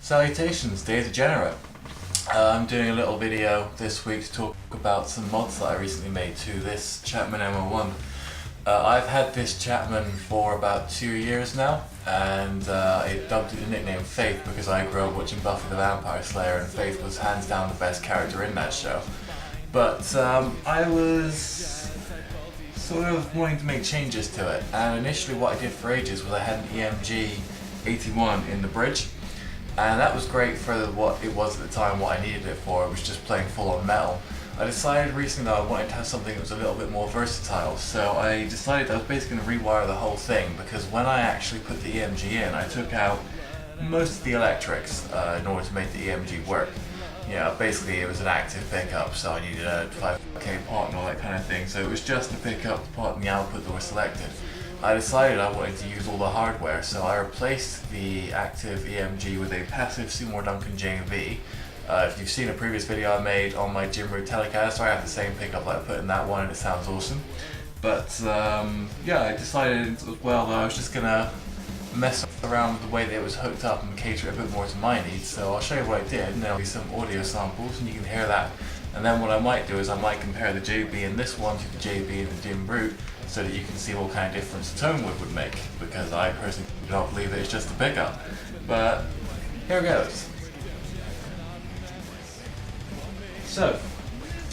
Salutations, dear degenerate. I'm doing a little video this week to talk about some mods that I recently made to this Chapman ML. I've had this Chapman for about 2 years now, and I dubbed it the nickname Faith because I grew up watching Buffy the Vampire Slayer, and Faith was hands down the best character in that show. But I was sort of wanting to make changes to it, and initially what I did for ages was I had an EMG 81 in the bridge, and that was great for what it was at the time, what I needed it for. It was just playing full on metal. I decided recently that I wanted to have something that was a little bit more versatile, so I decided I was basically going to rewire the whole thing, because when I actually put the EMG in, I took out most of the electrics in order to make the EMG work. Basically it was an active pickup, so I needed a 5K pot and all that kind of thing, so it was just the pickup, the pot and the output that were selected. I decided I wanted to use all the hardware, so I replaced the active EMG with a passive Seymour Duncan JB. If you've seen a previous video I made on my gym route Telecaster, I have the same pickup that I put in that one and it sounds awesome. But I decided as well that I was just going to mess around with the way that it was hooked up and cater it a bit more to my needs. So I'll show you what I did, and there'll be some audio samples and you can hear that. And then what I might do is I might compare the JB in this one to the JB in the dim route, so that you can see what kind of difference the tone would make, because I personally do not believe that it's just a pickup. But here goes. So,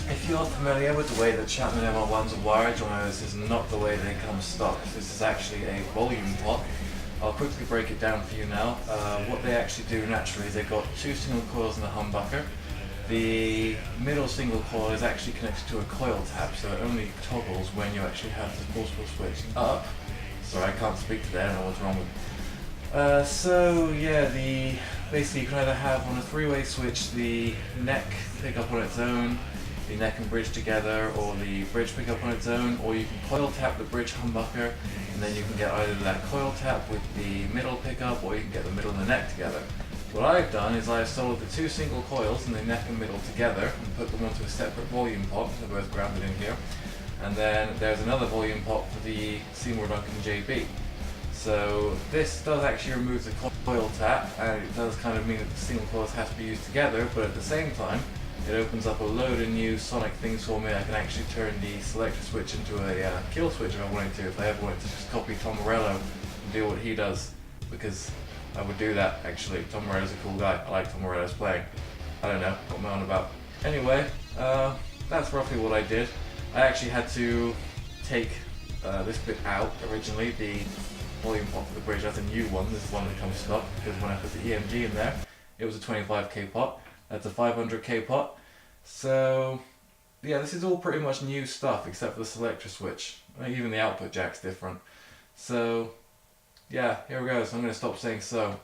if you're familiar with the way that Chapman ML1s are wired, you'll know this is not the way they come stock. This is actually a volume pot. I'll quickly break it down for you now. What they actually do naturally is they've got 2 single coils and a humbucker. The middle single coil is actually connected to a coil tap, so it only toggles when you actually have the multiple switch up. Sorry, I can't speak today, I don't know what's wrong with me. Basically you can either have on a 3-way switch the neck pick up on its own, the neck and bridge together, or the bridge pick up on its own, or you can coil tap the bridge humbucker, and then you can get either that coil tap with the middle pickup, or you can get the middle and the neck together. What I've done is I've soldered the 2 single coils and the neck and middle together and put them onto a separate volume pot. They're both grounded in here. And then there's another volume pot for the Seymour Duncan JB. So this does actually remove the coil tap, and it does kind of mean that the single coils have to be used together, but at the same time it opens up a load of new sonic things for me. I can actually turn the selector switch into a kill switch if I wanted to, if I ever wanted to just copy Tom Morello and do what he does, because I would do that actually. Tom Morello's a cool guy. I like Tom Morello's playing. I don't know what I'm on about. Anyway, that's roughly what I did. I actually had to take this bit out originally, the volume pot for the bridge. That's a new one. This is one that comes stock, because when I put the EMG in there, it was a 25k pot. That's a 500k pot. So yeah, this is all pretty much new stuff except for the selector switch. Even the output jack's different. So yeah, here we go. So I'm going to stop saying so.